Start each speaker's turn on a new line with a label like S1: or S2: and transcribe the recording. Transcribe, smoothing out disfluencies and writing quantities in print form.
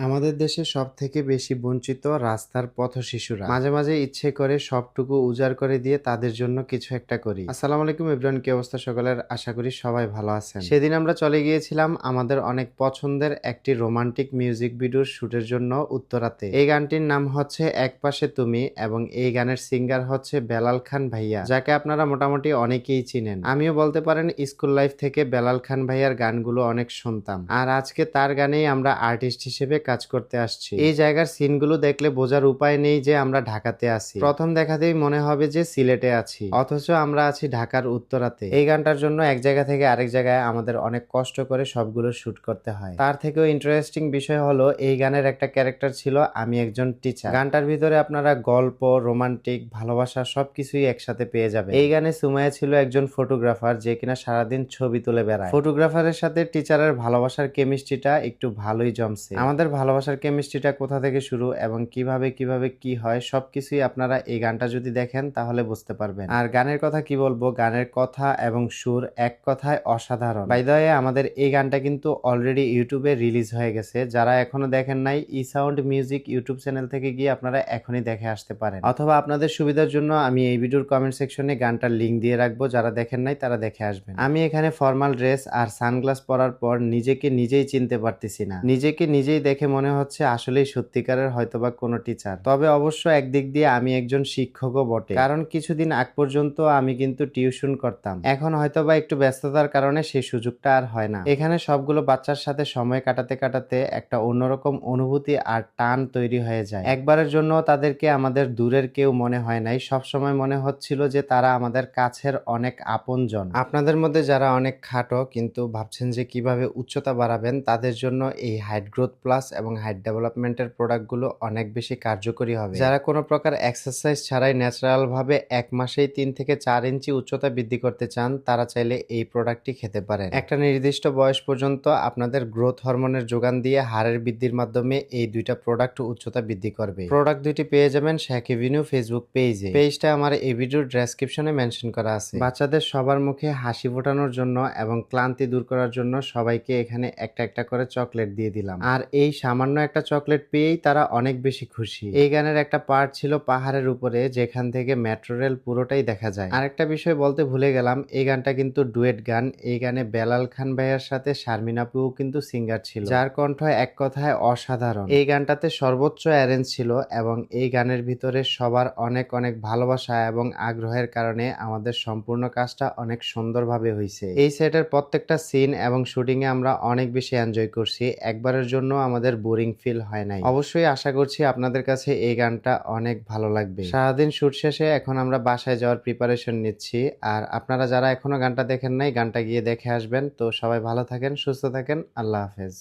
S1: আমাদের দেশে সবথেকে বেশি বঞ্চিত রাস্তার পথশিশুরা। মাঝে মাঝে ইচ্ছে করে সবটুকু উজাড় করে দিয়ে তাদের জন্য কিছু একটা করি। আসসালামু আলাইকুম এভরিওয়ান, কি অবস্থা সকলের? আশা করি সবাই ভালো আছেন। সেদিন আমরা চলে গিয়েছিলাম আমাদের অনেক পছন্দের একটি রোমান্টিক মিউজিক ভিডিওর শুটের জন্য উত্তরাতে। এই গানটির নাম হচ্ছে একপাশে তুমি এবং এই গানের সিঙ্গার হচ্ছে বেলাল খান ভাইয়া, যাকে আপনারা মোটামুটি অনেকেই চিনেন। আমিও বলতে পারেন স্কুল লাইফ থেকে বেলাল খান ভাইয়ার গানগুলো অনেক শুনতাম, আর আজকে তার গানেই আমরা আর্টিস্ট হিসেবে কাজ করতে আসছি। এই জায়গার সিনগুলো দেখলে বোঝার উপায় নেই যে আমরা ঢাকাতে আছি। প্রথম দেখাতেই মনে হবে যে সিলেটে আছি, অথচ আমরা আছি ঢাকার উত্তরাতে। এই গানটার জন্য এক জায়গা থেকে আরেক জায়গায় আমাদের অনেক কষ্ট করে সবগুলো শুট করতে হয়। তার থেকেও ইন্টারেস্টিং বিষয় হলো এই গানের একটা ক্যারেক্টার ছিল আমি একজন টিচার। গানটার ভিতরে আপনারা গল্প, রোমান্টিক, ভালোবাসা সবকিছুই একসাথে পেয়ে যাবে। এই গানে সুমাইয়া ছিল একজন ফটোগ্রাফার যে কিনা সারাদিন ছবি তুলে বেড়ায়। ফটোগ্রাফারের সাথে টিচারের ভালোবাসার কেমিস্ট্রিটা একটু ভালোই জমছে। আমাদের ভালোবাসার কেমিস্ট্রিটা কোথা থেকে শুরু এবং কিভাবে কি হয় সবকিছুই আপনারা এই গানটা যদি দেখেন তাহলে বুঝতে পারবেন। আর গানের কথা কি বলবো, গানের কথা এবং সুর এক কথায় অসাধারণ। বাই দ্য ওয়ে, আমাদের এই গানটা কিন্তু অলরেডি ইউটিউবে রিলিজ হয়ে গেছে। যারা এখনো দেখেন নাই, সাউন্ড মিউজিক ইউটিউব চ্যানেল থেকে গিয়ে আপনারা এখনই দেখে আসতে পারেন, অথবা আপনাদের সুবিধার জন্য আমি এই ভিডিওর কমেন্ট সেকশনে গানটার লিঙ্ক দিয়ে রাখবো। যারা দেখেন নাই তারা দেখে আসবেন। আমি এখানে ফর্মাল ড্রেস আর সানগ্লাস পরার পর নিজেকে নিজেই চিনতে পারতেছি না। নিজেকে নিজেই দেখে মনে হচ্ছে আসলেই সত্যিকারের হয়তোবা কোনো টিচার। তবে অবশ্য একদিক দিয়ে আমি একজন শিক্ষকও বটে, কারণ কিছুদিন আগ পর্যন্ত আমি কিন্তু টিউশন করতাম। এখন হয়তোবা একটু ব্যস্ততার কারণে সেই সুযোগটা আর হয় না। এখানে সবগুলো বাচ্চার সাথে সময় কাটাতে কাটাতে একটা অন্যরকম অনুভূতি আর টান তৈরি হয়ে যায়। একবারের জন্য তাদেরকে আমাদের দূরের কেউ মনে হয় নাই, সবসময় মনে হচ্ছিল যে তারা আমাদের কাছের অনেক আপনজন। আপনাদের মধ্যে যারা অনেক খাটো কিন্তু ভাবছেন যে কিভাবে উচ্চতা বাড়াবেন, তাদের জন্য এই হাইট গ্রোথ প্লাস এবং হাইট ডেভেলপমেন্টের প্রোডাক্টগুলো অনেক বেশি কার্যকরী হবে। যারা কোনো প্রকার এক্সারসাইজ ছাড়াই ন্যাচারাল ভাবে 1 মাসেই 3 থেকে 4 ইঞ্চি উচ্চতা বৃদ্ধি করতে চান, তারা চাইলে এই প্রোডাক্টটি খেতে পারেন। একটা নির্দিষ্ট বয়স পর্যন্ত আপনাদের গ্রোথ হরমোনের যোগান দিয়ে হাড়ের বৃদ্ধির মাধ্যমে এই দুইটা প্রোডাক্ট উচ্চতা বৃদ্ধি করবে। প্রোডাক্ট দুইটি পেয়ে যাবেন শেখ এভিনিউ ফেসবুক পেজে। পেজটা আমার এই ভিডিওর ডেসক্রিপশনে মেনশন করা আছে। বাচ্চাদের সবার মুখে হাসি ফোটানোর জন্য এবং ক্লান্তি দূর করার জন্য সবাইকে এখানে একটা একটা করে চকলেট দিয়ে দিলাম, আর এই সামান্য একটা চকলেট পেয়েই তারা অনেক বেশি খুশি। এই গানের একটা পার্ট ছিল পাহাড়ের উপরে, যেখান থেকে মেট্রো রেল পুরোটাই দেখা যায়। আরেকটা বিষয় বলতে ভুলে গেলাম, এই গানটা কিন্তু ডুয়েট গান। এই গানে বেলাল খান ভাইয়ার সাথে শারমিন আপুও কিন্তু সিঙ্গার ছিল, যার কণ্ঠ এক কথায় অসাধারণ। এই গানটাতে সর্বোচ্চ অ্যারেঞ্জ ছিল এবং এই গানের ভিতরে সবার অনেক অনেক ভালোবাসা এবং আগ্রহের কারণে আমাদের সম্পূর্ণ কাজটা অনেক সুন্দরভাবে হয়েছে। এই সেটের প্রত্যেকটা সিন এবং শুটিং এ আমরা অনেক বেশি এনজয় করছি। একবারের জন্য আমাদের বোরিং ফিল হয় নাই। অবশ্যই আশা করছি আপনাদের কাছে এই গানটা অনেক ভালো লাগবে। সারাদিন শুট শেষে এখন আমরা বাসায় যাওয়ার প্রিপারেশন নিচ্ছি। আর আপনারা যারা এখনো গানটা দেখেন নাই, গানটা গিয়ে দেখে আসবেন। তো সবাই ভালো থাকেন, সুস্থ থাকেন, আল্লাহ হাফেজ।